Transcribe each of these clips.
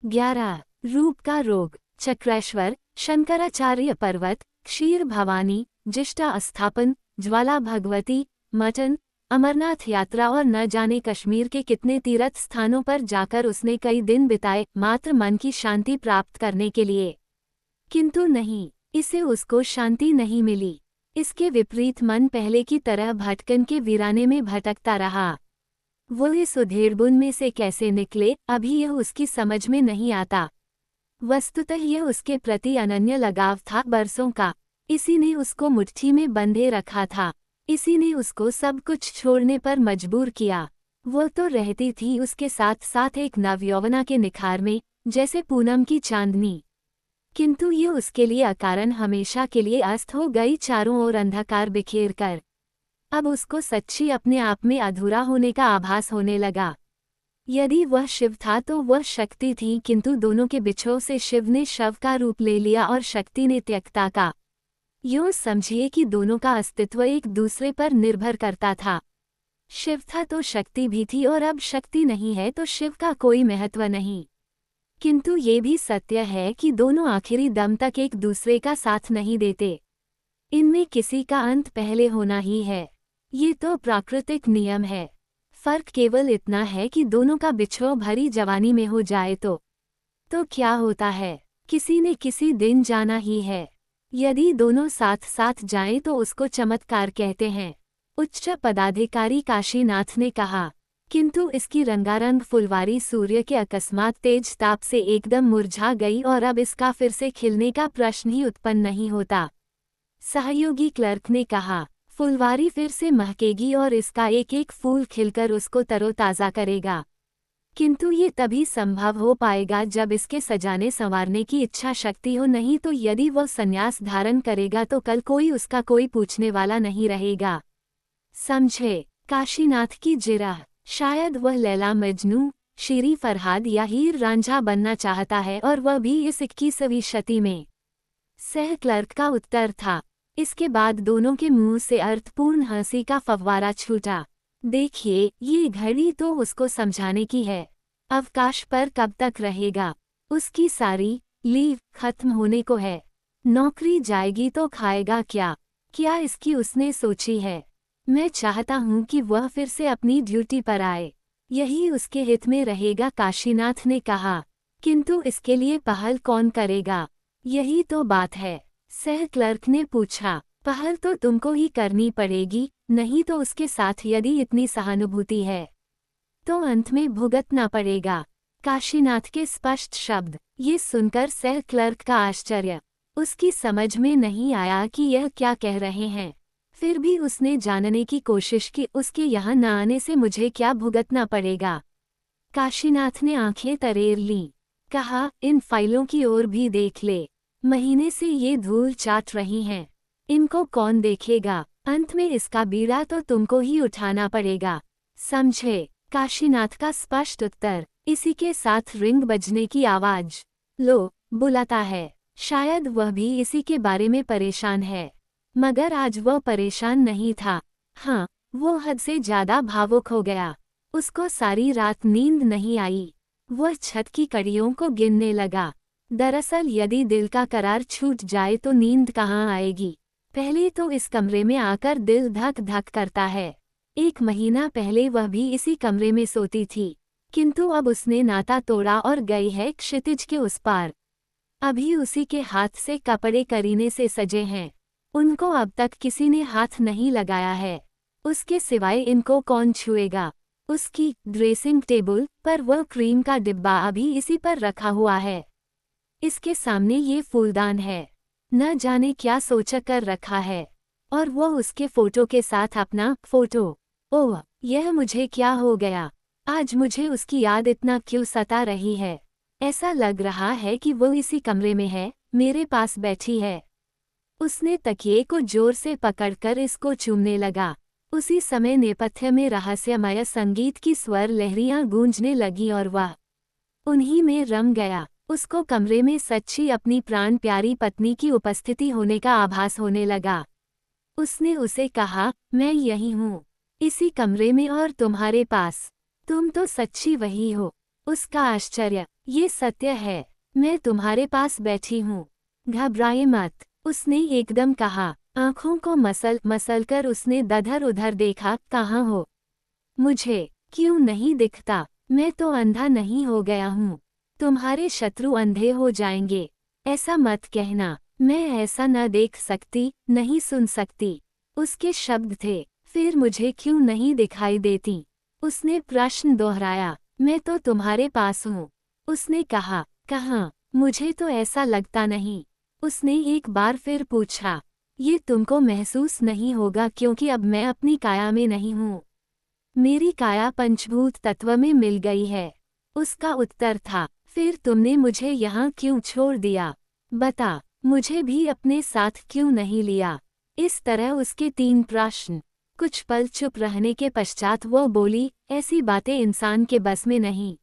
11 रूप का रोग। चक्रेश्वर, शंकराचार्य पर्वत, क्षीर भवानी, जिष्टा स्थापन, ज्वाला भगवती, मटन, अमरनाथ यात्रा और न जाने कश्मीर के कितने तीर्थ स्थानों पर जाकर उसने कई दिन बिताए मात्र मन की शांति प्राप्त करने के लिए। किंतु नहीं, इसे उसको शांति नहीं मिली। इसके विपरीत मन पहले की तरह भटकन के वीराने में भटकता रहा। वो इस उधेड़बुन में से कैसे निकले, अभी यह उसकी समझ में नहीं आता। वस्तुतः यह उसके प्रति अनन्य लगाव था बरसों का। इसी ने उसको मुट्ठी में बंधे रखा था। इसी ने उसको सब कुछ छोड़ने पर मजबूर किया। वो तो रहती थी उसके साथ साथ एक नवयौवना के निखार में, जैसे पूनम की चांदनी। किंतु ये उसके लिए अकारण हमेशा के लिए अस्त हो गई, चारों ओर अंधकार बिखेर कर। अब उसको सच्ची अपने आप में अधूरा होने का आभास होने लगा। यदि वह शिव था तो वह शक्ति थी, किंतु दोनों के बिछोह से शिव ने शव का रूप ले लिया और शक्ति ने त्यक्ता का। यूँ समझिए कि दोनों का अस्तित्व एक दूसरे पर निर्भर करता था। शिव था तो शक्ति भी थी, और अब शक्ति नहीं है तो शिव का कोई महत्व नहीं। किंतु ये भी सत्य है कि दोनों आखिरी दम तक एक दूसरे का साथ नहीं देते। इनमें किसी का अंत पहले होना ही है। ये तो प्राकृतिक नियम है। फर्क केवल इतना है कि दोनों का बिछोह भरी जवानी में हो जाए तो क्या होता है, किसी ने किसी दिन जाना ही है। यदि दोनों साथ साथ जाएं तो उसको चमत्कार कहते हैं, उच्च पदाधिकारी काशीनाथ ने कहा। किंतु इसकी रंगारंग फुलवारी सूर्य के अकस्मात तेज ताप से एकदम मुरझा गई और अब इसका फिर से खिलने का प्रश्न ही उत्पन्न नहीं होता। सहयोगी क्लर्क ने कहा, फुलवारी फिर से महकेगी और इसका एक एक फूल खिलकर उसको तरोताज़ा करेगा। किंतु ये तभी संभव हो पाएगा जब इसके सजाने संवारने की इच्छा शक्ति हो, नहीं तो यदि वह संन्यास धारण करेगा तो कल कोई उसका कोई पूछने वाला नहीं रहेगा। समझे? काशीनाथ की जिरह। शायद वह लैला मजनू, शीरी फरहाद या हीर रांझा बनना चाहता है, और वह भी इस 21वीं शती में। सह क्लर्क का उत्तर था। इसके बाद दोनों के मुंह से अर्थपूर्ण हंसी का फव्वारा छूटा। देखिए, ये घड़ी तो उसको समझाने की है। अवकाश पर कब तक रहेगा? उसकी सारी लीव खत्म होने को है। नौकरी जाएगी तो खाएगा क्या? क्या इसकी उसने सोची है? मैं चाहता हूँ कि वह फिर से अपनी ड्यूटी पर आए। यही उसके हित में रहेगा, काशीनाथ ने कहा। किंतु इसके लिए पहल कौन करेगा? यही तो बात है। सह क्लर्क ने पूछा। पहल तो तुमको ही करनी पड़ेगी, नहीं तो उसके साथ यदि इतनी सहानुभूति है तो अंत में भुगतना पड़ेगा। काशीनाथ के स्पष्ट शब्द। ये सुनकर सह क्लर्क का आश्चर्य। उसकी समझ में नहीं आया कि यह क्या कह रहे हैं। फिर भी उसने जानने की कोशिश की, उसके यहाँ न आने से मुझे क्या भुगतना पड़ेगा? काशीनाथ ने आंखें तरेर लीं। कहा, इन फाइलों की ओर भी देख ले। महीने से ये धूल चाट रही हैं। इनको कौन देखेगा? अंत में इसका बीड़ा तो तुमको ही उठाना पड़ेगा। समझे? काशीनाथ का स्पष्ट उत्तर। इसी के साथ रिंग बजने की आवाज। लो, बुलाता है। शायद वह भी इसी के बारे में परेशान है। मगर आज वह परेशान नहीं था। हाँ, वो हद से ज्यादा भावुक हो गया। उसको सारी रात नींद नहीं आई। वह छत की कड़ियों को गिनने लगा। दरअसल यदि दिल का करार छूट जाए तो नींद कहाँ आएगी? पहले तो इस कमरे में आकर दिल धक धक करता है। 1 महीना पहले वह भी इसी कमरे में सोती थी, किंतु अब उसने नाता तोड़ा और गई है क्षितिज के उस पार। अभी उसी के हाथ से कपड़े करीने से सजे हैं। उनको अब तक किसी ने हाथ नहीं लगाया है। उसके सिवाय इनको कौन छुएगा? उसकी ड्रेसिंग टेबल पर वह क्रीम का डिब्बा अभी इसी पर रखा हुआ है। इसके सामने ये फूलदान है। न जाने क्या सोच कर रखा है। और वह उसके फोटो के साथ अपना फोटो। ओह, यह मुझे क्या हो गया? आज मुझे उसकी याद इतना क्यों सता रही है? ऐसा लग रहा है कि वो इसी कमरे में है, मेरे पास बैठी है। उसने तकिए को जोर से पकड़कर इसको चूमने लगा। उसी समय नेपथ्य में रहस्यमय संगीत की स्वर लहरियां गूंजने लगी और वह उन्हीं में रम गया। उसको कमरे में सच्ची अपनी प्राण प्यारी पत्नी की उपस्थिति होने का आभास होने लगा। उसने उसे कहा, मैं यही हूँ, इसी कमरे में और तुम्हारे पास। तुम तो सच्ची वही हो। उसका आश्चर्य, ये सत्य है। मैं तुम्हारे पास बैठी हूँ। घबराए मत, उसने एकदम कहा। आंखों को मसल कर उसने दधर उधर देखा। कहाँ हो? मुझे क्यों नहीं दिखता? मैं तो अंधा नहीं हो गया हूँ। तुम्हारे शत्रु अंधे हो जाएंगे। ऐसा मत कहना। मैं ऐसा न देख सकती, नहीं सुन सकती। उसके शब्द थे। फिर मुझे क्यों नहीं दिखाई देती? उसने प्रश्न दोहराया। मैं तो तुम्हारे पास हूँ। उसने कहा। कहाँ? मुझे तो ऐसा लगता नहीं। उसने एक बार फिर पूछा। ये तुमको महसूस नहीं होगा क्योंकि अब मैं अपनी काया में नहीं हूँ। मेरी काया पंचभूत तत्व में मिल गई है। उसका उत्तर था। फिर तुमने मुझे यहाँ क्यों छोड़ दिया? बता, मुझे भी अपने साथ क्यों नहीं लिया? इस तरह उसके 3 प्रश्न। कुछ पल चुप रहने के पश्चात वो बोली, ऐसी बातें इंसान के बस में नहीं।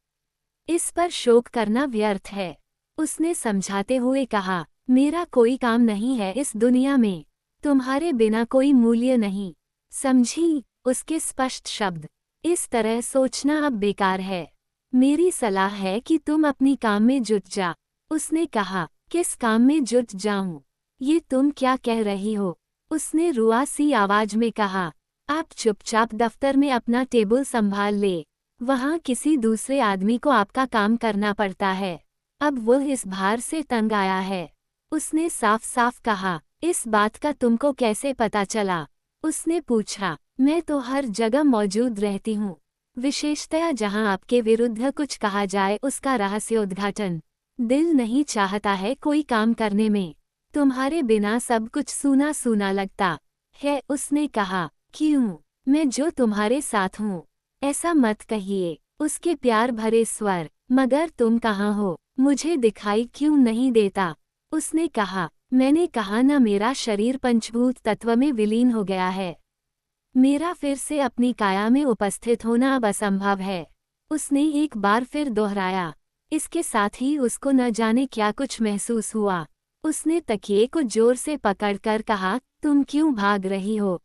इस पर शोक करना व्यर्थ है। उसने समझाते हुए कहा, मेरा कोई काम नहीं है इस दुनिया में। तुम्हारे बिना कोई मूल्य नहीं। समझी? उसके स्पष्ट शब्द। इस तरह सोचना अब बेकार है। मेरी सलाह है कि तुम अपनी काम में जुट जा। उसने कहा। किस काम में जुट जाऊं? ये तुम क्या कह रही हो? उसने रुआ सी आवाज में कहा। आप चुपचाप दफ्तर में अपना टेबल संभाल ले। वहाँ किसी दूसरे आदमी को आपका काम करना पड़ता है। अब वो इस भार से तंग आया है। उसने साफ साफ कहा। इस बात का तुमको कैसे पता चला? उसने पूछा। मैं तो हर जगह मौजूद रहती हूँ, विशेषतया जहाँ आपके विरुद्ध कुछ कहा जाए उसका रहस्योद्घाटन। दिल नहीं चाहता है कोई काम करने में। तुम्हारे बिना सब कुछ सूना सूना लगता है। उसने कहा। क्यों? मैं जो तुम्हारे साथ हूँ। ऐसा मत कहिए। उसके प्यार भरे स्वर। मगर तुम कहाँ हो? मुझे दिखाई क्यों नहीं देता? उसने कहा। मैंने कहा ना, मेरा शरीर पंचभूत तत्व में विलीन हो गया है। मेरा फिर से अपनी काया में उपस्थित होना अब असंभव है। उसने एक बार फिर दोहराया। इसके साथ ही उसको न जाने क्या कुछ महसूस हुआ। उसने तकिए को जोर से पकड़कर कहा, तुम क्यों भाग रही हो?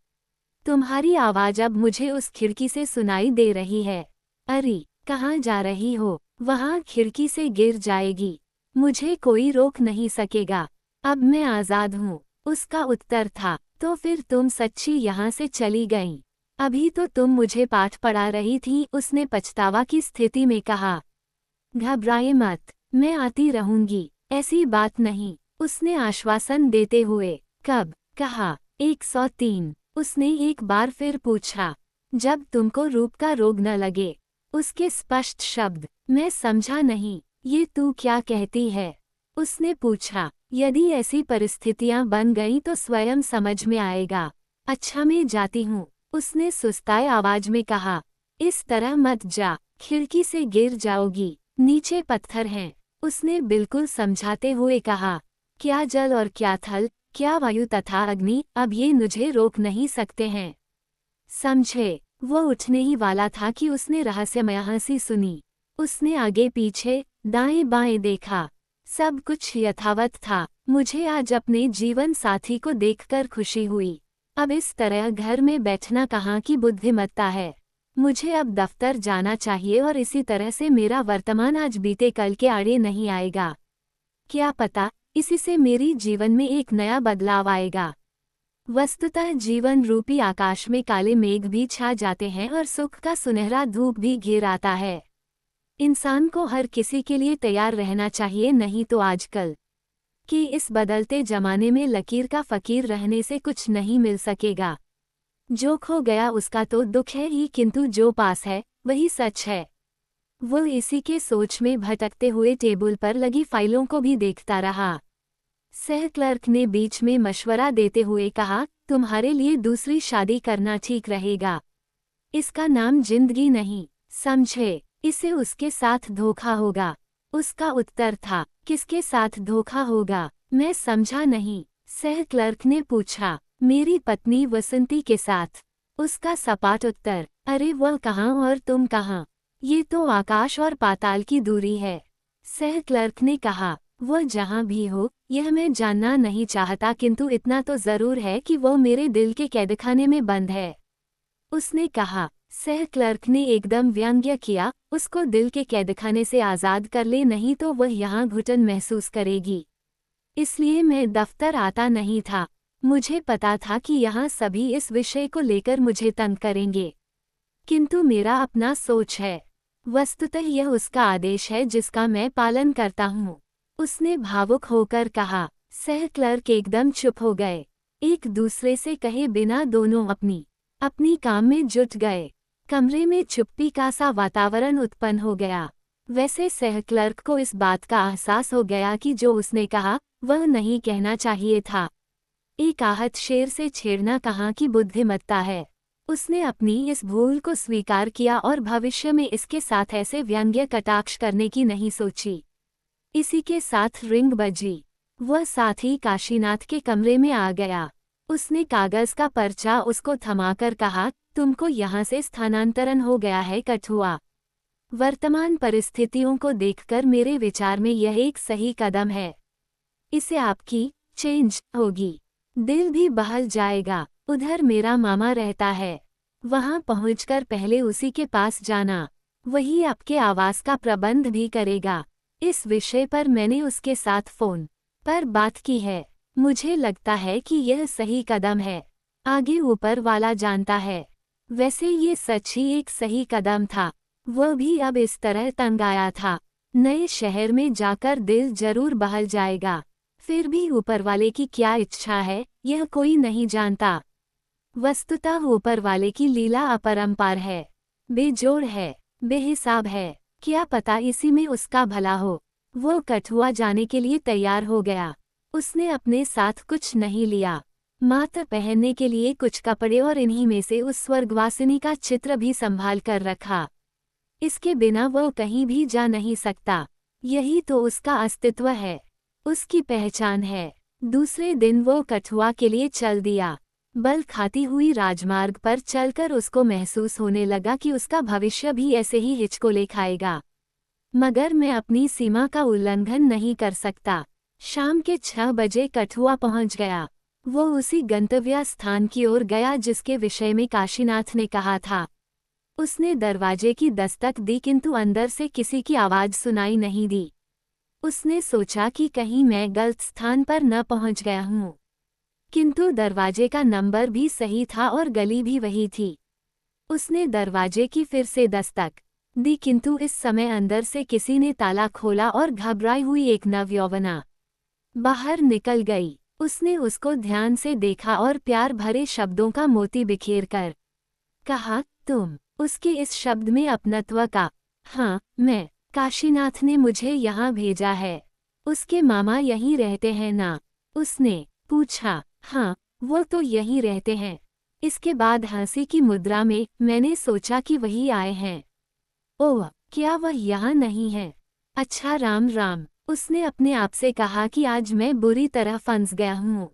तुम्हारी आवाज अब मुझे उस खिड़की से सुनाई दे रही है। अरे, कहाँ जा रही हो? वहाँ खिड़की से गिर जाएगी। मुझे कोई रोक नहीं सकेगा। अब मैं आज़ाद हूँ। उसका उत्तर था। तो फिर तुम सच्ची यहाँ से चली गईं? अभी तो तुम मुझे पाठ पढ़ा रही थी। उसने पछतावा की स्थिति में कहा। घबराए मत, मैं आती रहूंगी। ऐसी बात नहीं। उसने आश्वासन देते हुए। कब? कहा। 103। उसने एक बार फिर पूछा। जब तुमको रूप का रोग न लगे। उसके स्पष्ट शब्द। मैं समझा नहीं। ये तू क्या कहती है? उसने पूछा। यदि ऐसी परिस्थितियां बन गईं तो स्वयं समझ में आएगा। अच्छा, मैं जाती हूँ। उसने सुस्ताए आवाज में कहा। इस तरह मत जा, खिड़की से गिर जाओगी। नीचे पत्थर हैं। उसने बिल्कुल समझाते हुए कहा। क्या जल और क्या थल, क्या वायु तथा अग्नि, अब ये मुझे रोक नहीं सकते हैं। समझे? वो उठने ही वाला था कि उसने रहस्यमय हंसी सुनी। उसने आगे पीछे, दाएं बाएं देखा। सब कुछ यथावत था। मुझे आज अपने जीवन साथी को देखकर खुशी हुई। अब इस तरह घर में बैठना कहाँ की बुद्धिमत्ता है। मुझे अब दफ्तर जाना चाहिए और इसी तरह से मेरा वर्तमान आज बीते कल के आड़े नहीं आएगा। क्या पता, इसी से मेरी जीवन में एक नया बदलाव आएगा। वस्तुतः जीवन रूपी आकाश में काले मेघ भी छा जाते हैं और सुख का सुनहरा धूप भी घिर आता है। इंसान को हर किसी के लिए तैयार रहना चाहिए, नहीं तो आजकल कि इस बदलते जमाने में लकीर का फकीर रहने से कुछ नहीं मिल सकेगा। जो खो गया उसका तो दुख है ही, किंतु जो पास है वही सच है। वो इसी के सोच में भटकते हुए टेबल पर लगी फाइलों को भी देखता रहा। सह क्लर्क ने बीच में मशवरा देते हुए कहा, तुम्हारे लिए दूसरी शादी करना ठीक रहेगा। इसका नाम जिंदगी नहीं, समझे? इसे उसके साथ धोखा होगा। उसका उत्तर था। किसके साथ धोखा होगा? मैं समझा नहीं। सह क्लर्क ने पूछा। मेरी पत्नी वसंती के साथ। उसका सपाट उत्तर। अरे वह कहाँ और तुम कहाँ? ये तो आकाश और पाताल की दूरी है। सह क्लर्क ने कहा। वह जहाँ भी हो, यह मैं जानना नहीं चाहता, किंतु इतना तो जरूर है कि वह मेरे दिल के कैदखाने में बंद है। उसने कहा। सह क्लर्क ने एकदम व्यंग्य किया, उसको दिल के कैदखाने से आज़ाद कर ले, नहीं तो वह यहाँ घुटन महसूस करेगी। इसलिए मैं दफ्तर आता नहीं था। मुझे पता था कि यहाँ सभी इस विषय को लेकर मुझे तंग करेंगे, किंतु मेरा अपना सोच है। वस्तुतः यह उसका आदेश है जिसका मैं पालन करता हूँ। उसने भावुक होकर कहा। सह क्लर्क एकदम चुप हो गए। एक दूसरे से कहे बिना दोनों अपनी काम में जुट गए। कमरे में चुप्पी का सा वातावरण उत्पन्न हो गया। वैसे सह क्लर्क को इस बात का एहसास हो गया कि जो उसने कहा वह नहीं कहना चाहिए था। एक आहत शेर से छेड़ना कहाँ की बुद्धिमत्ता है। उसने अपनी इस भूल को स्वीकार किया और भविष्य में इसके साथ ऐसे व्यंग्य कटाक्ष करने की नहीं सोची। इसी के साथ रिंग बजी। वह साथी काशीनाथ के कमरे में आ गया। उसने कागज का पर्चा उसको थमाकर कहा, तुमको यहाँ से स्थानांतरण हो गया है कठुआ। वर्तमान परिस्थितियों को देखकर मेरे विचार में यह एक सही कदम है। इसे आपकी चेंज होगी, दिल भी बहल जाएगा। उधर मेरा मामा रहता है, वहां पहुंचकर पहले उसी के पास जाना, वही आपके आवास का प्रबंध भी करेगा। इस विषय पर मैंने उसके साथ फोन पर बात की है। मुझे लगता है कि यह सही कदम है, आगे ऊपर वाला जानता है। वैसे ये सच ही एक सही कदम था। वह भी अब इस तरह तंग आया था। नए शहर में जाकर दिल जरूर बहल जाएगा, फिर भी ऊपर वाले की क्या इच्छा है यह कोई नहीं जानता। वस्तुतः ऊपर वाले की लीला अपरंपार है, बेजोड़ है, बेहिसाब है। क्या पता इसी में उसका भला हो। वो कठुआ जाने के लिए तैयार हो गया। उसने अपने साथ कुछ नहीं लिया, मात्र पहनने के लिए कुछ कपड़े और इन्हीं में से उस स्वर्गवासिनी का चित्र भी संभाल कर रखा। इसके बिना वो कहीं भी जा नहीं सकता। यही तो उसका अस्तित्व है, उसकी पहचान है। दूसरे दिन वो कठुआ के लिए चल दिया। बल खाती हुई राजमार्ग पर चलकर उसको महसूस होने लगा कि उसका भविष्य भी ऐसे ही हिचकोले खाएगा। मगर मैं अपनी सीमा का उल्लंघन नहीं कर सकता। शाम के 6 बजे कठुआ पहुंच गया। वो उसी गंतव्य स्थान की ओर गया जिसके विषय में काशीनाथ ने कहा था। उसने दरवाजे की दस्तक दी किंतु अंदर से किसी की आवाज सुनाई नहीं दी। उसने सोचा कि कहीं मैं गलत स्थान पर न पहुंच गया हूं, किंतु दरवाजे का नंबर भी सही था और गली भी वही थी। उसने दरवाजे की फिर से दस्तक दी किंतु इस समय अंदर से किसी ने ताला खोला और घबराई हुई एक नवयौवना बाहर निकल गई। उसने उसको ध्यान से देखा और प्यार भरे शब्दों का मोती बिखेर कर कहा, तुम। उसके इस शब्द में अपनत्व का हाँ मैं। काशीनाथ ने मुझे यहाँ भेजा है। उसके मामा यहीं रहते हैं ना? उसने पूछा। हाँ, वो तो यहीं रहते हैं। इसके बाद हंसी की मुद्रा में मैंने सोचा कि वही आए हैं। ओह, क्या वह यहाँ नहीं है? अच्छा, राम राम। उसने अपने आप से कहा कि आज मैं बुरी तरह फंस गया हूँ।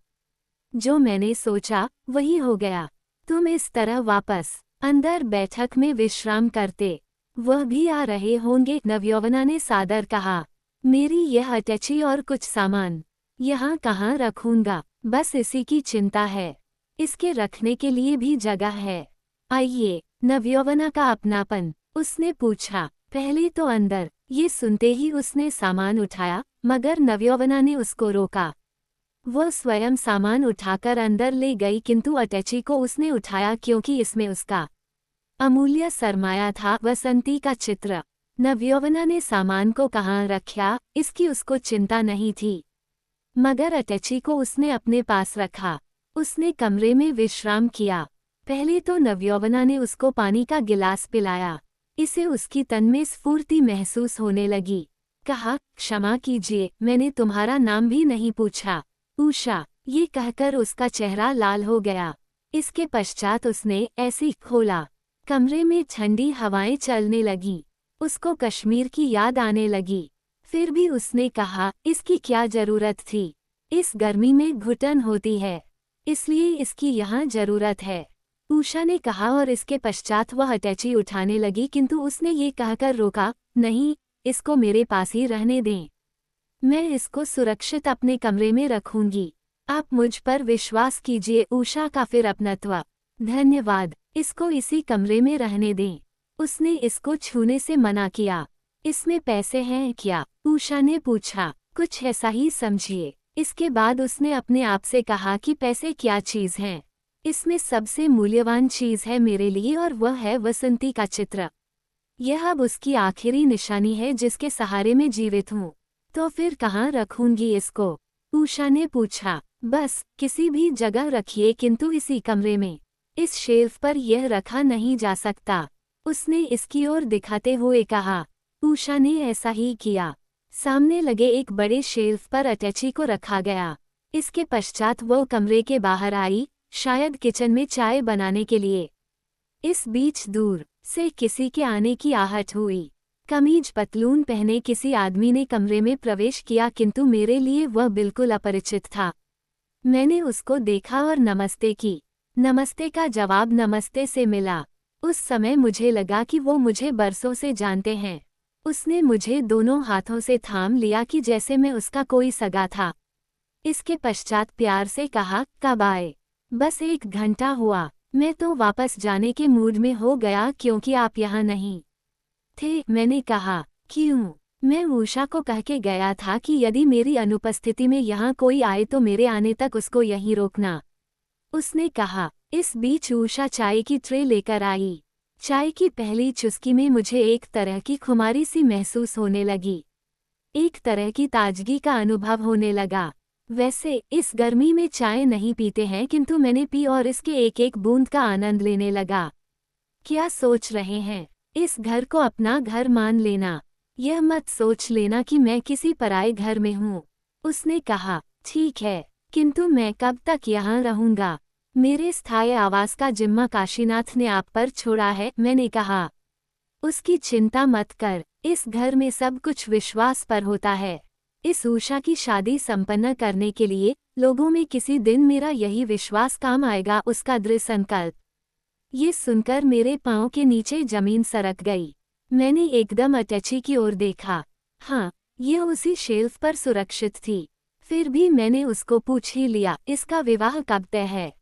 जो मैंने सोचा वही हो गया। तुम इस तरह वापस अंदर बैठक में विश्राम करते, वह भी आ रहे होंगे, नवयौवना ने सादर कहा। मेरी यह अटैची और कुछ सामान यहाँ कहाँ रखूंगा, बस इसी की चिंता है। इसके रखने के लिए भी जगह है। आइए। नवयौवना का अपनापन। उसने पूछा। पहले तो अंदर। ये सुनते ही उसने सामान उठाया, मगर नवयौवना ने उसको रोका। वह स्वयं सामान उठाकर अंदर ले गई किंतु अटैची को उसने उठाया क्योंकि इसमें उसका अमूल्य सरमाया था, वसंती का चित्र। नवयौवना ने सामान को कहाँ रखा इसकी उसको चिंता नहीं थी, मगर अटैची को उसने अपने पास रखा। उसने कमरे में विश्राम किया। पहले तो नवयौवना ने उसको पानी का गिलास पिलाया। इसे उसकी तन में स्फूर्ति महसूस होने लगी। कहा, क्षमा कीजिए, मैंने तुम्हारा नाम भी नहीं पूछा। उषा। ये कहकर उसका चेहरा लाल हो गया। इसके पश्चात उसने ऐसी खोला। कमरे में ठंडी हवाएं चलने लगीं। उसको कश्मीर की याद आने लगी। फिर भी उसने कहा, इसकी क्या जरूरत थी? इस गर्मी में घुटन होती है, इसलिए इसकी यहाँ जरूरत है। उषा ने कहा और इसके पश्चात वह अटैची उठाने लगी किंतु उसने ये कहकर रोका, नहीं, इसको मेरे पास ही रहने दें। मैं इसको सुरक्षित अपने कमरे में रखूंगी। आप मुझ पर विश्वास कीजिए। उषा का फिर अपनत्व। धन्यवाद। इसको इसी कमरे में रहने दें। उसने इसको छूने से मना किया। इसमें पैसे हैं क्या? उषा ने पूछा। कुछ ऐसा ही समझिए। इसके बाद उसने अपने आप से कहा कि पैसे क्या चीज़ हैं? इसमें सबसे मूल्यवान चीज़ है मेरे लिए और वह है वसंती का चित्र। यह अब उसकी आखिरी निशानी है जिसके सहारे में जीवित हूँ। तो फिर कहाँ रखूंगी इसको? उषा ने पूछा। बस किसी भी जगह रखिए, किंतु इसी कमरे में। इस शेल्फ पर यह रखा नहीं जा सकता, उसने इसकी ओर दिखाते हुए कहा। उषा ने ऐसा ही किया। सामने लगे एक बड़े शेल्फ पर अटैची को रखा गया। इसके पश्चात वो कमरे के बाहर आई, शायद किचन में चाय बनाने के लिए। इस बीच दूर से किसी के आने की आहट हुई। कमीज पतलून पहने किसी आदमी ने कमरे में प्रवेश किया, किंतु मेरे लिए वह बिल्कुल अपरिचित था। मैंने उसको देखा और नमस्ते की। नमस्ते का जवाब नमस्ते से मिला। उस समय मुझे लगा कि वो मुझे बरसों से जानते हैं। उसने मुझे दोनों हाथों से थाम लिया कि जैसे मैं उसका कोई सगा था। इसके पश्चात प्यार से कहा, कब आए? बस 1 घंटा हुआ। मैं तो वापस जाने के मूड में हो गया क्योंकि आप यहाँ नहीं थे। मैंने कहा, क्यों? मैं उषा को कह के गया था कि यदि मेरी अनुपस्थिति में यहाँ कोई आए तो मेरे आने तक उसको यहीं रोकना। उसने कहा। इस बीच उषा चाय की ट्रे लेकर आई। चाय की पहली चुस्की में मुझे एक तरह की खुमारी सी महसूस होने लगी। एक तरह की ताजगी का अनुभव होने लगा। वैसे इस गर्मी में चाय नहीं पीते हैं, किंतु मैंने पी और इसके एक एक बूंद का आनंद लेने लगा। क्या सोच रहे हैं? इस घर को अपना घर मान लेना। यह मत सोच लेना कि मैं किसी पराए घर में हूँ। उसने कहा, ठीक है, किंतु मैं कब तक यहाँ रहूँगा? मेरे स्थायी आवास का जिम्मा काशीनाथ ने आप पर छोड़ा है। मैंने कहा। उसकी चिंता मत कर, इस घर में सब कुछ विश्वास पर होता है। इस उषा की शादी संपन्न करने के लिए लोगों में किसी दिन मेरा यही विश्वास काम आएगा, उसका दृढ़ संकल्प। ये सुनकर मेरे पांव के नीचे जमीन सरक गई। मैंने एकदम अटैची की ओर देखा। हाँ, यह उसी शेल्फ पर सुरक्षित थी। फिर भी मैंने उसको पूछ ही लिया, इसका विवाह कब तय है?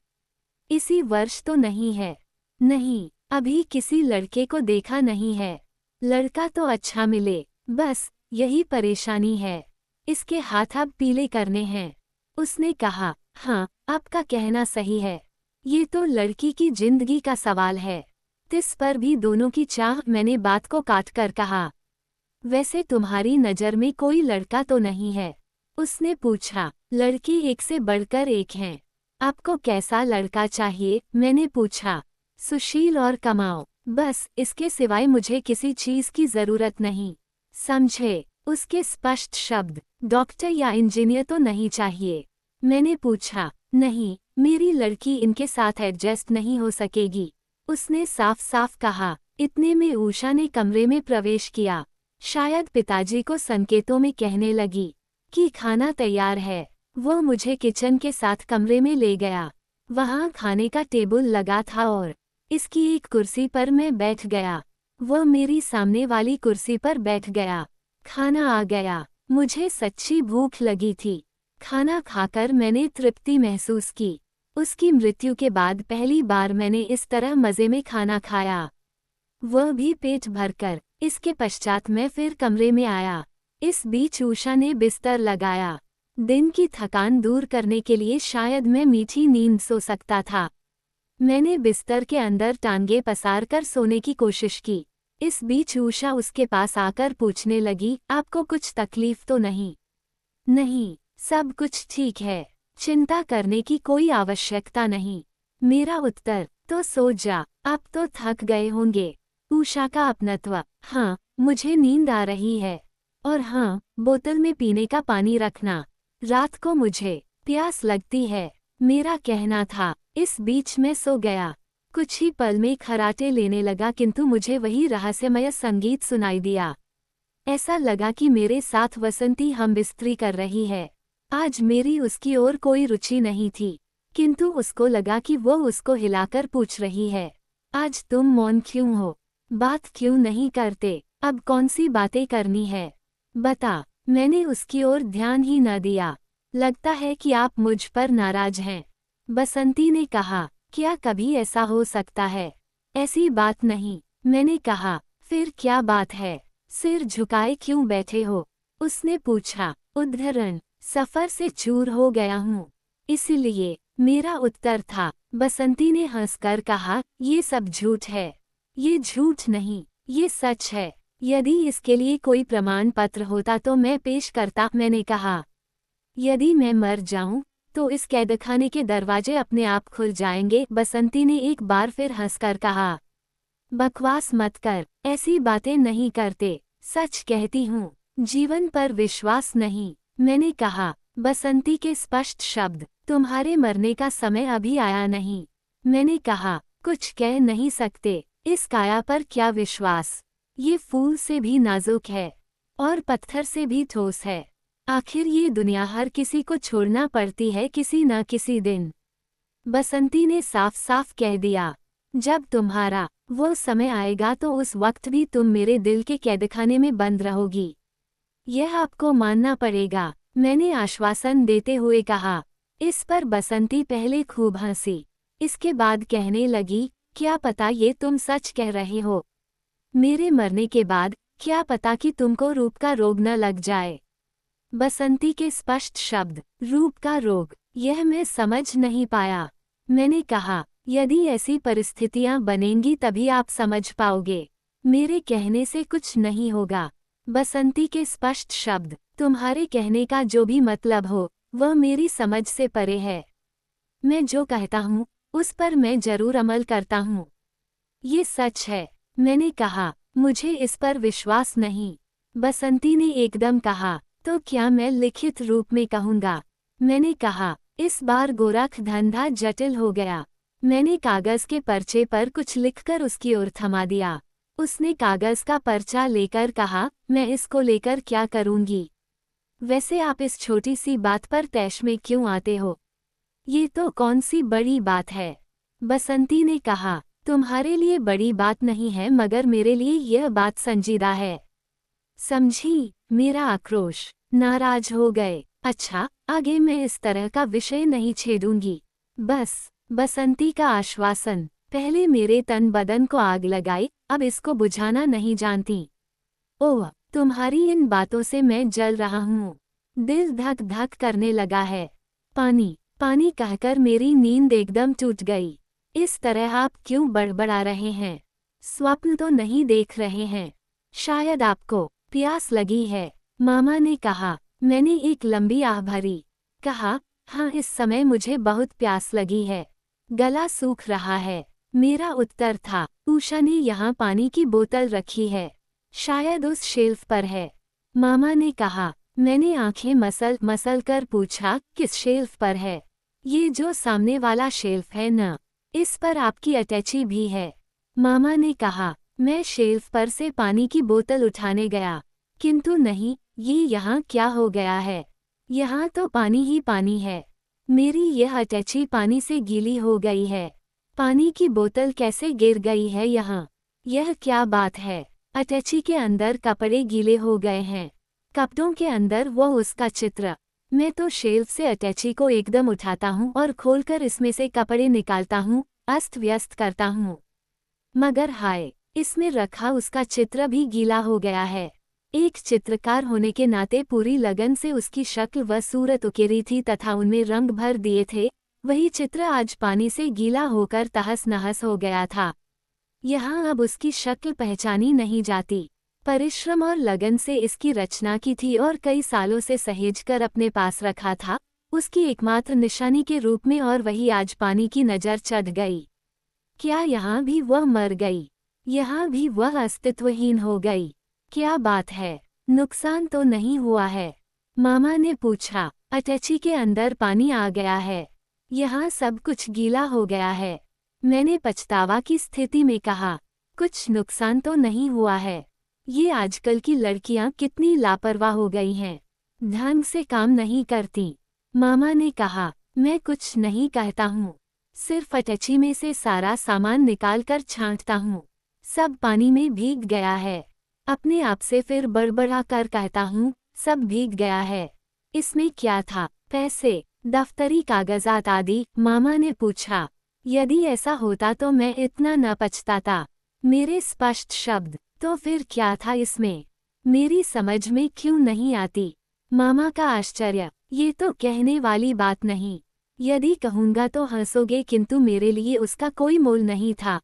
इसी वर्ष तो नहीं है? नहीं, अभी किसी लड़के को देखा नहीं है। लड़का तो अच्छा मिले, बस यही परेशानी है। इसके हाथ अब पीले करने हैं। उसने कहा, हाँ, आपका कहना सही है। ये तो लड़की की जिंदगी का सवाल है। तिस पर भी दोनों की चाह। मैंने बात को काट कर कहा। वैसे तुम्हारी नज़र में कोई लड़का तो नहीं है? उसने पूछा। लड़की एक से बढ़कर एक हैं। आपको कैसा लड़का चाहिए? मैंने पूछा। सुशील और कमाओ, बस इसके सिवाय मुझे किसी चीज़ की ज़रूरत नहीं। समझे? उसके स्पष्ट शब्द। डॉक्टर या इंजीनियर तो नहीं चाहिए? मैंने पूछा। नहीं, मेरी लड़की इनके साथ एडजस्ट नहीं हो सकेगी, उसने साफ साफ कहा। इतने में उषा ने कमरे में प्रवेश किया। शायद पिताजी को संकेतों में कहने लगी कि खाना तैयार है। वो मुझे किचन के साथ कमरे में ले गया। वहाँ खाने का टेबल लगा था और इसकी एक कुर्सी पर मैं बैठ गया। वो मेरी सामने वाली कुर्सी पर बैठ गया। खाना आ गया। मुझे सच्ची भूख लगी थी। खाना खाकर मैंने तृप्ति महसूस की। उसकी मृत्यु के बाद पहली बार मैंने इस तरह मज़े में खाना खाया, वह भी पेट भरकर। इसके पश्चात मैं फिर कमरे में आया। इस बीच उषा ने बिस्तर लगाया। दिन की थकान दूर करने के लिए शायद मैं मीठी नींद सो सकता था। मैंने बिस्तर के अंदर टांगे पसार कर सोने की कोशिश की। इस बीच उषा उसके पास आकर पूछने लगी, आपको कुछ तकलीफ तो नहीं? नहीं, सब कुछ ठीक है, चिंता करने की कोई आवश्यकता नहीं। मेरा उत्तर, तो सो जा, आप तो थक गए होंगे। उषा का अपनत्व, हाँ, मुझे नींद आ रही है। और हाँ, बोतल में पीने का पानी रखना, रात को मुझे प्यास लगती है। मेरा कहना था। इस बीच मैं सो गया। कुछ ही पल में खर्राटे लेने लगा, किंतु मुझे वही रहस्यमय संगीत सुनाई दिया। ऐसा लगा कि मेरे साथ वसंती हमबिस्तरी कर रही है। आज मेरी उसकी ओर कोई रुचि नहीं थी, किंतु उसको लगा कि वो उसको हिलाकर पूछ रही है, आज तुम मौन क्यों हो? बात क्यों नहीं करते? अब कौन सी बातें करनी है? बता। मैंने उसकी ओर ध्यान ही न दिया। लगता है कि आप मुझ पर नाराज हैं, बसंती ने कहा। क्या कभी ऐसा हो सकता है? ऐसी बात नहीं, मैंने कहा। फिर क्या बात है, सिर झुकाए क्यों बैठे हो? उसने पूछा। उद्धरण, सफर से चूर हो गया हूँ, इसलिए, मेरा उत्तर था। बसंती ने हंसकर कहा, ये सब झूठ है। ये झूठ नहीं, ये सच है। यदि इसके लिए कोई प्रमाण पत्र होता तो मैं पेश करता, मैंने कहा। यदि मैं मर जाऊं, तो इस कैदखाने के दरवाजे अपने आप खुल जाएंगे, बसंती ने एक बार फिर हंसकर कहा। बकवास मत कर, ऐसी बातें नहीं करते, सच कहती हूँ। जीवन पर विश्वास नहीं, मैंने कहा। बसंती के स्पष्ट शब्द, तुम्हारे मरने का समय अभी आया नहीं। मैंने कहा, कुछ कह नहीं सकते, इस काया पर क्या विश्वास? ये फूल से भी नाजुक है, और पत्थर से भी ठोस है। आखिर ये दुनिया हर किसी को छोड़ना पड़ती है किसी न किसी दिन। बसंती ने साफ साफ कह दिया। जब तुम्हारा वो समय आएगा तो उस वक्त भी तुम मेरे दिल के कैदखाने में बंद रहोगी। यह आपको मानना पड़ेगा, मैंने आश्वासन देते हुए कहा। इस पर बसंती पहले खूब हंसी, इसके बाद कहने लगी, क्या पता ये तुम सच कह रहे हो। मेरे मरने के बाद क्या पता कि तुमको रूप का रोग न लग जाए। बसंती के स्पष्ट शब्द, रूप का रोग, यह मैं समझ नहीं पाया। मैंने कहा, यदि ऐसी परिस्थितियां बनेंगी तभी आप समझ पाओगे। मेरे कहने से कुछ नहीं होगा। बसंती के स्पष्ट शब्द, तुम्हारे कहने का जो भी मतलब हो, वह मेरी समझ से परे है। मैं जो कहता हूँ, उस पर मैं जरूर अमल करता हूँ। ये सच है, मैंने कहा। मुझे इस पर विश्वास नहीं। बसंती ने एकदम कहा, तो क्या मैं लिखित रूप में कहूँगा? मैंने कहा। इस बार गोरख धंधा जटिल हो गया। मैंने कागज के पर्चे पर कुछ लिखकर उसकी ओर थमा दिया। उसने कागज का पर्चा लेकर कहा, मैं इसको लेकर क्या करूँगी? वैसे आप इस छोटी सी बात पर तैश में क्यों आते हो? ये तो कौन सी बड़ी बात है? बसंती ने कहा, तुम्हारे लिए बड़ी बात नहीं है मगर मेरे लिए यह बात संजीदा है। समझी मेरा आक्रोश? नाराज हो गए? अच्छा, आगे मैं इस तरह का विषय नहीं छेड़ूंगी। बस। बसंती का आश्वासन, पहले मेरे तन बदन को आग लगाई, अब इसको बुझाना नहीं जानती। ओह, तुम्हारी इन बातों से मैं जल रहा हूँ। दिल धक धक करने लगा है। पानी पानी कहकर मेरी नींद एकदम टूट गई। इस तरह आप क्यों बड़बड़ा रहे हैं? स्वप्न तो नहीं देख रहे हैं? शायद आपको प्यास लगी है, मामा ने कहा। मैंने एक लंबी आह भरी। कहा, हाँ, इस समय मुझे बहुत प्यास लगी है। गला सूख रहा है। मेरा उत्तर था, उषा ने यहाँ पानी की बोतल रखी है, शायद उस शेल्फ पर है। मामा ने कहा। मैंने आंखें मसल मसल कर पूछा, किस शेल्फ पर है? ये जो सामने वाला शेल्फ है न, इस पर आपकी अटैची भी है। मामा ने कहा। मैं शेल्फ पर से पानी की बोतल उठाने गया, किंतु नहीं, ये यहाँ क्या हो गया है? यहाँ तो पानी ही पानी है। मेरी यह अटैची पानी से गीली हो गई है। पानी की बोतल कैसे गिर गई है यहाँ? यह क्या बात है? अटैची के अंदर कपड़े गीले हो गए हैं, कपड़ों के अंदर वो उसका चित्र। मैं तो शेल्फ से अटैची को एकदम उठाता हूँ और खोलकर इसमें से कपड़े निकालता हूँ, अस्त व्यस्त करता हूँ। मगर हाय, इसमें रखा उसका चित्र भी गीला हो गया है। एक चित्रकार होने के नाते पूरी लगन से उसकी शक्ल व सूरत उकेरी थी तथा उनमें रंग भर दिए थे। वही चित्र आज पानी से गीला होकर तहस नहस हो गया था। यहाँ अब उसकी शक्ल पहचानी नहीं जाती। परिश्रम और लगन से इसकी रचना की थी और कई सालों से सहेजकर अपने पास रखा था, उसकी एकमात्र निशानी के रूप में, और वही आज पानी की नज़र चढ़ गई। क्या यहाँ भी वह मर गई? यहाँ भी वह अस्तित्वहीन हो गई? क्या बात है, नुकसान तो नहीं हुआ है? मामा ने पूछा। अटैची के अंदर पानी आ गया है, यहाँ सब कुछ गीला हो गया है। मैंने पछतावा की स्थिति में कहा, कुछ नुकसान तो नहीं हुआ है। ये आजकल की लड़कियां कितनी लापरवाह हो गई हैं, ढंग से काम नहीं करती। मामा ने कहा। मैं कुछ नहीं कहता हूँ, सिर्फ अटैची में से सारा सामान निकालकर छांटता हूँ। सब पानी में भीग गया है। अपने आप से फिर बड़बड़ा कर कहता हूँ, सब भीग गया है। इसमें क्या था? पैसे, दफ्तरी कागजात आदि? मामा ने पूछा। यदि ऐसा होता तो मैं इतना न पछताता। मेरे स्पष्ट शब्द, तो फिर क्या था इसमें? मेरी समझ में क्यों नहीं आती? मामा का आश्चर्य, ये तो कहने वाली बात नहीं। यदि कहूँगा तो हंसोगे, किंतु मेरे लिए उसका कोई मोल नहीं था।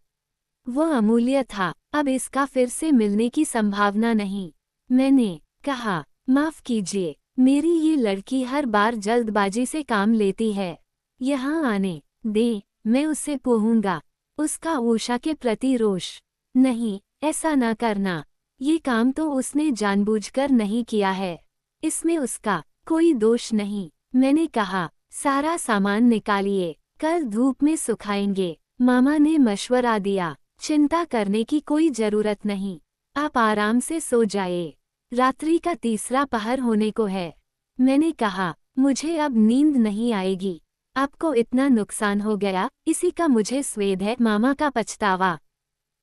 वो अमूल्य था। अब इसका फिर से मिलने की संभावना नहीं। मैंने कहा, माफ कीजिए, मेरी ये लड़की हर बार जल्दबाजी से काम लेती है। यहाँ आने दे, मैं उससे पूछूंगा। उसका उषा के प्रति रोष। नहीं, ऐसा न करना। ये काम तो उसने जानबूझकर नहीं किया है। इसमें उसका कोई दोष नहीं। मैंने कहा, सारा सामान निकालिए, कल धूप में सुखाएंगे। मामा ने मशवरा दिया, चिंता करने की कोई जरूरत नहीं, आप आराम से सो जाए। रात्रि का तीसरा पहर होने को है। मैंने कहा, मुझे अब नींद नहीं आएगी। आपको इतना नुकसान हो गया, इसी का मुझे स्वेद है। मामा का पछतावा।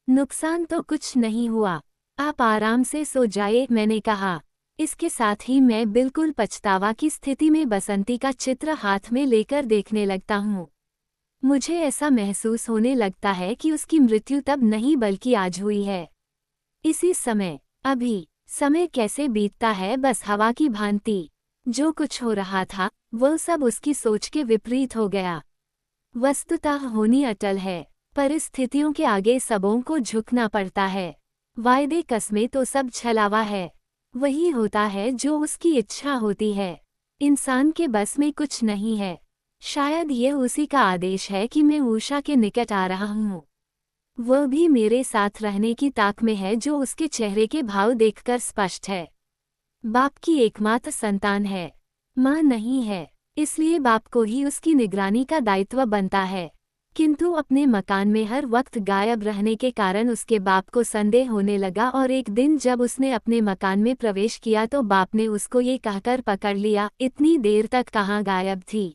नुकसान तो कुछ नहीं हुआ, आप आराम से सो जाए। मैंने कहा। इसके साथ ही मैं बिल्कुल पछतावा की स्थिति में बसंती का चित्र हाथ में लेकर देखने लगता हूँ। मुझे ऐसा महसूस होने लगता है कि उसकी मृत्यु तब नहीं बल्कि आज हुई है। इसी समय, अभी समय कैसे बीतता है बस हवा की भांति। जो कुछ हो रहा था वह सब उसकी सोच के विपरीत हो गया। वस्तुतः होनी अटल है, परिस्थितियों के आगे सबों को झुकना पड़ता है। वायदे कस्में तो सब छलावा है। वही होता है जो उसकी इच्छा होती है। इंसान के बस में कुछ नहीं है। शायद यह उसी का आदेश है कि मैं उषा के निकट आ रहा हूँ। वह भी मेरे साथ रहने की ताक में है, जो उसके चेहरे के भाव देखकर स्पष्ट है। बाप की एकमात्र संतान है, माँ नहीं है, इसलिए बाप को ही उसकी निगरानी का दायित्व बनता है। किंतु अपने मकान में हर वक्त गायब रहने के कारण उसके बाप को संदेह होने लगा, और एक दिन जब उसने अपने मकान में प्रवेश किया तो बाप ने उसको ये कहकर पकड़ लिया, इतनी देर तक कहाँ गायब थी?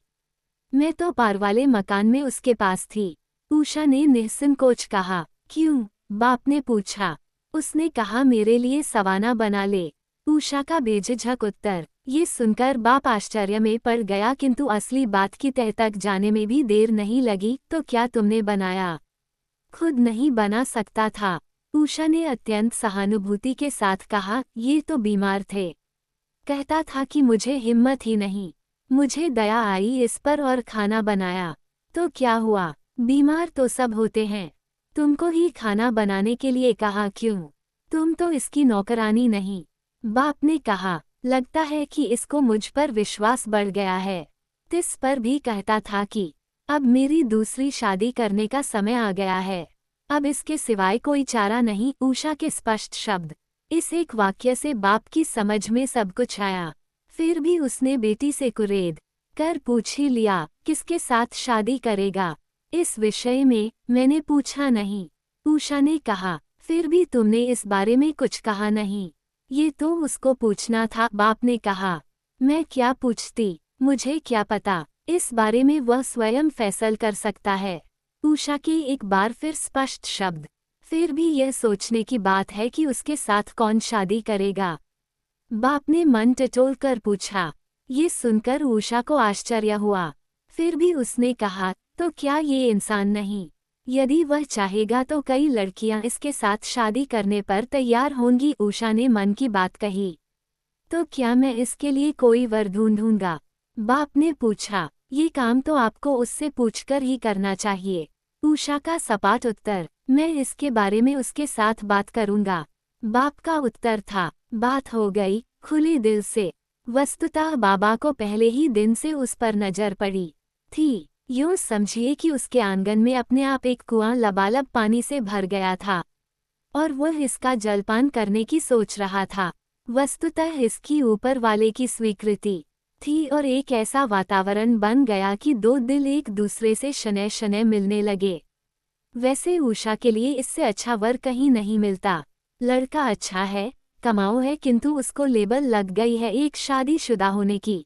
मैं तो पार वाले मकान में उसके पास थी। उषा ने निःसंकोच कहा। क्यों? बाप ने पूछा। उसने कहा, मेरे लिए सवाना बना ले। उषा का बेझिझक उत्तर। ये सुनकर बाप आश्चर्य में पड़ गया, किंतु असली बात की तह तक जाने में भी देर नहीं लगी। तो क्या तुमने बनाया? खुद नहीं बना सकता था, उषा ने अत्यंत सहानुभूति के साथ कहा। ये तो बीमार थे, कहता था कि मुझे हिम्मत ही नहीं। मुझे दया आई इस पर और खाना बनाया। तो क्या हुआ? बीमार तो सब होते हैं, तुमको ही खाना बनाने के लिए कहा क्यों? तुम तो इसकी नौकरानी नहीं। बाप ने कहा, लगता है कि इसको मुझ पर विश्वास बढ़ गया है। तिस पर भी कहता था कि अब मेरी दूसरी शादी करने का समय आ गया है। अब इसके सिवाय कोई चारा नहीं। उषा के स्पष्ट शब्द। इस एक वाक्य से बाप की समझ में सब कुछ आया। फिर भी उसने बेटी से कुरेद कर पूछ ही लिया, किसके साथ शादी करेगा? इस विषय में मैंने पूछा नहीं, उषा ने कहा। फिर भी तुमने इस बारे में कुछ कहा नहीं। ये तो उसको पूछना था, बाप ने कहा। मैं क्या पूछती? मुझे क्या पता, इस बारे में वह स्वयं फैसल कर सकता है। उषा के एक बार फिर स्पष्ट शब्द। फिर भी यह सोचने की बात है कि उसके साथ कौन शादी करेगा? बाप ने मन टटोल कर पूछा। ये सुनकर उषा को आश्चर्य हुआ। फिर भी उसने कहा, तो क्या ये इंसान नहीं? यदि वह चाहेगा तो कई लड़कियां इसके साथ शादी करने पर तैयार होंगी। उषा ने मन की बात कही। तो क्या मैं इसके लिए कोई वर ढूंढूंगा? बाप ने पूछा। ये काम तो आपको उससे पूछकर ही करना चाहिए। उषा का सपाट उत्तर। मैं इसके बारे में उसके साथ बात करूंगा। बाप का उत्तर था। बात हो गई खुले दिल से। वस्तुतः बाबा को पहले ही दिन से उस पर नजर पड़ी थी। यूँ समझिए कि उसके आंगन में अपने आप एक कुआं लबालब पानी से भर गया था, और वह इसका जलपान करने की सोच रहा था। वस्तुतः इसकी ऊपर वाले की स्वीकृति थी, और एक ऐसा वातावरण बन गया कि दो दिल एक दूसरे से शनै शनै मिलने लगे। वैसे उषा के लिए इससे अच्छा वर कहीं नहीं मिलता। लड़का अच्छा है, कमाऊ है, किंतु उसको लेबल लग गई है एक शादीशुदा होने की।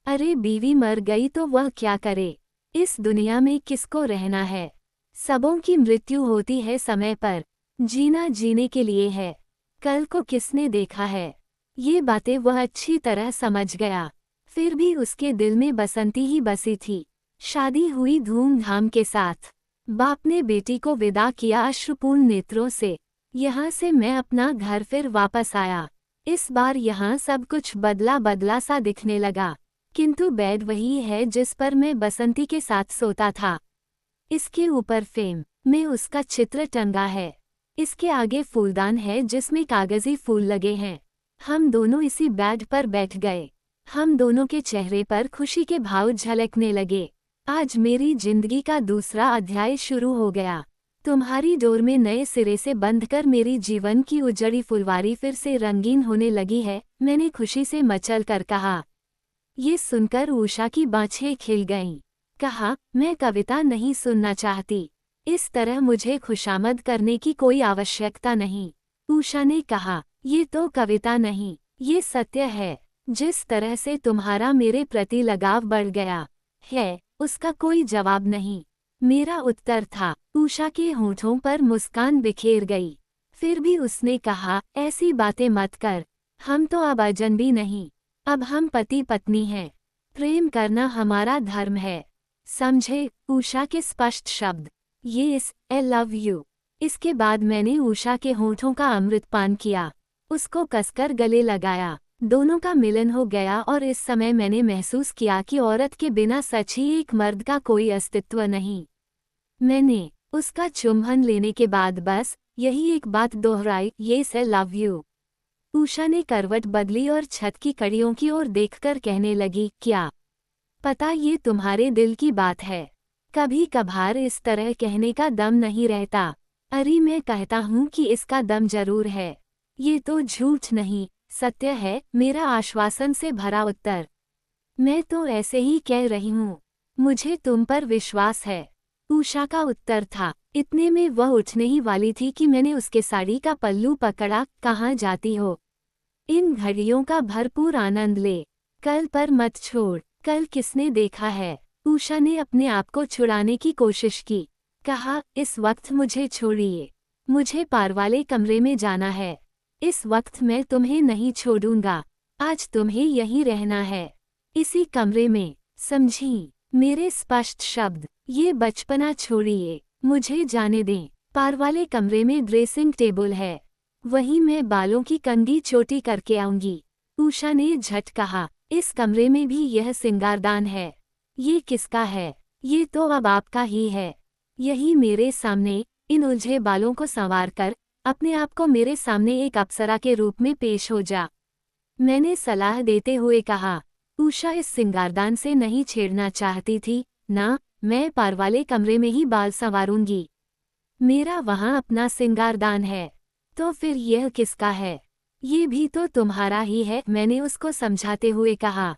अरे बीवी मर गई तो वह क्या करे? इस दुनिया में किसको रहना है? सबों की मृत्यु होती है समय पर। जीना जीने के लिए है, कल को किसने देखा है? ये बातें वह अच्छी तरह समझ गया। फिर भी उसके दिल में बसंती ही बसी थी। शादी हुई धूमधाम के साथ। बाप ने बेटी को विदा किया अश्रुपूर्ण नेत्रों से। यहाँ से मैं अपना घर फिर वापस आया। इस बार यहाँ सब कुछ बदला बदला सा दिखने लगा, किंतु बेड वही है जिस पर मैं बसंती के साथ सोता था। इसके ऊपर फ्रेम में उसका चित्र टंगा है। इसके आगे फूलदान है जिसमें कागजी फूल लगे हैं। हम दोनों इसी बेड पर बैठ गए। हम दोनों के चेहरे पर खुशी के भाव झलकने लगे। आज मेरी जिंदगी का दूसरा अध्याय शुरू हो गया। तुम्हारी डोर में नए सिरे से बंधकर मेरी जीवन की उजड़ी फुलवारी फिर से रंगीन होने लगी है, मैंने खुशी से मचल कर कहा। ये सुनकर उषा की बाँछें खिल गईं। कहा, मैं कविता नहीं सुनना चाहती। इस तरह मुझे खुशामद करने की कोई आवश्यकता नहीं। उषा ने कहा, ये तो कविता नहीं, ये सत्य है। जिस तरह से तुम्हारा मेरे प्रति लगाव बढ़ गया है, उसका कोई जवाब नहीं, मेरा उत्तर था। उषा के होठों पर मुस्कान बिखेर गई। फिर भी उसने कहा, ऐसी बातें मत कर। हम तो अब अजनबी नहीं, अब हम पति पत्नी हैं। प्रेम करना हमारा धर्म है, समझे? उषा के स्पष्ट शब्द, यस आई लव यू। इसके बाद मैंने उषा के होठों का अमृतपान किया, उसको कसकर गले लगाया। दोनों का मिलन हो गया और इस समय मैंने महसूस किया कि औरत के बिना सच ही एक मर्द का कोई अस्तित्व नहीं। मैंने उसका चुंबन लेने के बाद बस यही एक बात दोहराई, yes I love you. Usha ने करवट बदली और छत की कड़ियों की ओर देखकर कहने लगी, क्या पता ये तुम्हारे दिल की बात है? कभी कभार इस तरह कहने का दम नहीं रहता। अरे मैं कहता हूँ कि इसका दम जरूर है। ये तो झूठ नहीं, सत्य है, मेरा आश्वासन से भरा उत्तर। मैं तो ऐसे ही कह रही हूँ, मुझे तुम पर विश्वास है, उषा का उत्तर था। इतने में वह उठने ही वाली थी कि मैंने उसके साड़ी का पल्लू पकड़ा। कहाँ जाती हो? इन घड़ियों का भरपूर आनंद ले, कल पर मत छोड़। कल किसने देखा है? उषा ने अपने आप को छुड़ाने की कोशिश की। कहा, इस वक्त मुझे छोड़िए, मुझे पार वाले कमरे में जाना है। इस वक्त मैं तुम्हें नहीं छोड़ूंगा, आज तुम्हें यहीं रहना है, इसी कमरे में, समझी? मेरे स्पष्ट शब्द, ये बचपना छोड़िए, मुझे जाने दें। पार वाले कमरे में ड्रेसिंग टेबल है, वहीं मैं बालों की कंघी चोटी करके आऊंगी। उषा ने झट कहा, इस कमरे में भी यह सिंगारदान है। ये किसका है? ये तो अब आपका ही है। यही मेरे सामने इन उलझे बालों को संवारकर अपने आप को मेरे सामने एक अप्सरा के रूप में पेश हो जा। मैंने सलाह देते हुए कहा। उषा इस सिंगारदान से नहीं छेड़ना चाहती थी। ना, मैं पार वाले कमरे में ही बाल संवारूंगी, मेरा वहाँ अपना सिंगारदान है। तो फिर यह किसका है? ये भी तो तुम्हारा ही है, मैंने उसको समझाते हुए कहा।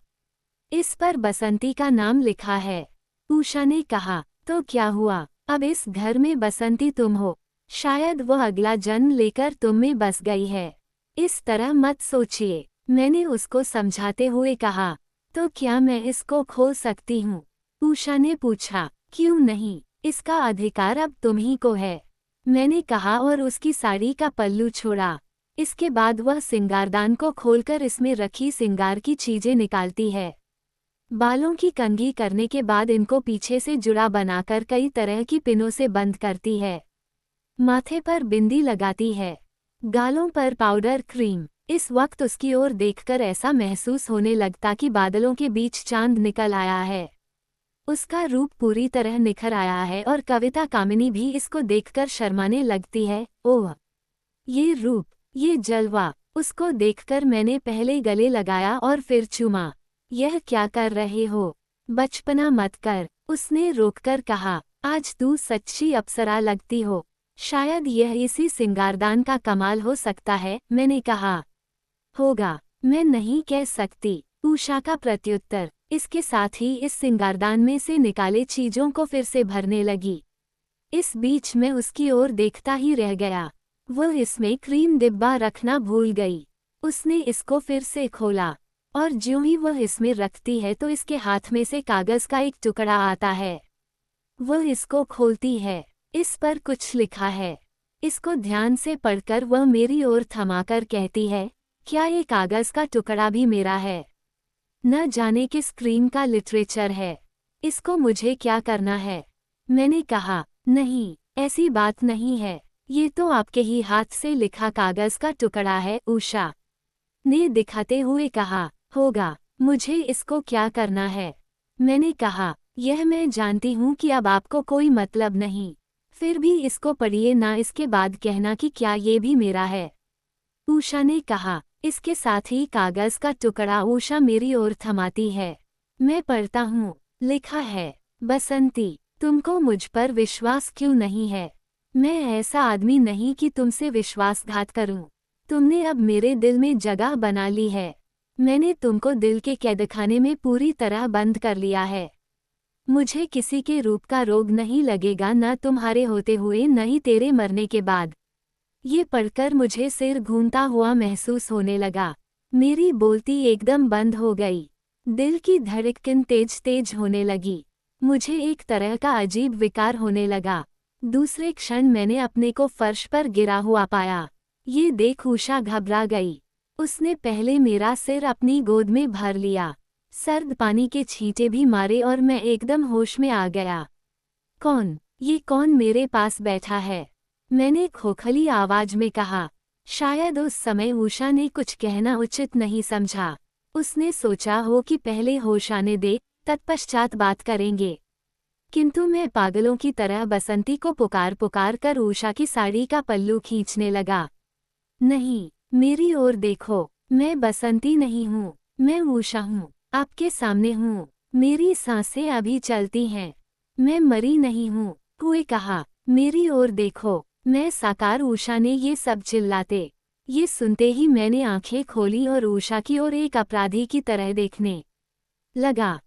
इस पर बसंती का नाम लिखा है। उषा ने कहा, तो क्या हुआ, अब इस घर में बसंती तुम हो, शायद वह अगला जन्म लेकर तुम में बस गई है। इस तरह मत सोचिए, मैंने उसको समझाते हुए कहा। तो क्या मैं इसको खोल सकती हूँ? उषा ने पूछा। क्यों नहीं, इसका अधिकार अब तुम्ही को है, मैंने कहा और उसकी साड़ी का पल्लू छोड़ा। इसके बाद वह सिंगारदान को खोलकर इसमें रखी सिंगार की चीजें निकालती है। बालों की कंघी करने के बाद इनको पीछे से जुड़ा बनाकर कई तरह की पिनों से बंद करती है। माथे पर बिंदी लगाती है, गालों पर पाउडर क्रीम। इस वक्त उसकी ओर देखकर ऐसा महसूस होने लगता कि बादलों के बीच चांद निकल आया है। उसका रूप पूरी तरह निखर आया है और कविता कामिनी भी इसको देखकर शर्माने लगती है। ओह, ये रूप, ये जलवा! उसको देखकर मैंने पहले गले लगाया और फिर चूमा। यह क्या कर रहे हो? बचपना मत कर, उसने रोककर कहा। आज तू सच्ची अप्सरा लगती हो, शायद यह इसी सिंगारदान का कमाल हो सकता है, मैंने कहा। होगा, मैं नहीं कह सकती, उषा का प्रत्युत्तर। इसके साथ ही इस सिंगारदान में से निकाले चीजों को फिर से भरने लगी। इस बीच मैं उसकी ओर देखता ही रह गया। वह इसमें क्रीम डिब्बा रखना भूल गई। उसने इसको फिर से खोला और ज्यों ही वह इसमें रखती है तो इसके हाथ में से कागज का एक टुकड़ा आता है। वह इसको खोलती है, इस पर कुछ लिखा है। इसको ध्यान से पढ़कर वह मेरी ओर थमाकर कहती है, क्या ये कागज का टुकड़ा भी मेरा है? न जाने किस क्रीम का लिटरेचर है, इसको मुझे क्या करना है? मैंने कहा, नहीं, ऐसी बात नहीं है। ये तो आपके ही हाथ से लिखा कागज का टुकड़ा है, उषा ने दिखाते हुए कहा। होगा, मुझे इसको क्या करना है? मैंने कहा, यह मैं जानती हूँ कि अब आपको कोई मतलब नहीं, फिर भी इसको पढ़िए ना, इसके बाद कहना कि क्या ये भी मेरा है। उषा ने कहा। इसके साथ ही कागज का टुकड़ा उषा मेरी ओर थमाती है। मैं पढ़ता हूँ। लिखा है, बसंती, तुमको मुझ पर विश्वास क्यों नहीं है? मैं ऐसा आदमी नहीं कि तुमसे विश्वासघात करूं। तुमने अब मेरे दिल में जगह बना ली है। मैंने तुमको दिल के कैदखाने में पूरी तरह बंद कर लिया है। मुझे किसी के रूप का रोग नहीं लगेगा, न तुम्हारे होते हुए न ही तेरे मरने के बाद। ये पढ़कर मुझे सिर घूमता हुआ महसूस होने लगा। मेरी बोलती एकदम बंद हो गई। दिल की धड़कन तेज तेज होने लगी। मुझे एक तरह का अजीब विकार होने लगा। दूसरे क्षण मैंने अपने को फर्श पर गिरा हुआ पाया। ये देख उषा घबरा गई। उसने पहले मेरा सिर अपनी गोद में भर लिया। सर्द पानी के छींटे भी मारे और मैं एकदम होश में आ गया। कौन? ये कौन मेरे पास बैठा है? मैंने खोखली आवाज में कहा। शायद उस समय उषा ने कुछ कहना उचित नहीं समझा। उसने सोचा हो कि पहले होश आने दे, तत्पश्चात बात करेंगे। किंतु मैं पागलों की तरह बसंती को पुकार पुकार कर उषा की साड़ी का पल्लू खींचने लगा। नहीं, मेरी ओर देखो, मैं बसंती नहीं हूँ, मैं उषा हूँ, आपके सामने हूँ। मेरी सांसें अभी चलती हैं। मैं मरी नहीं हूँ। कोई कहा, मेरी ओर देखो, मैं साकार उषा ने ये सब चिल्लाते। ये सुनते ही मैंने आंखें खोली और उषा की ओर एक अपराधी की तरह देखने लगा।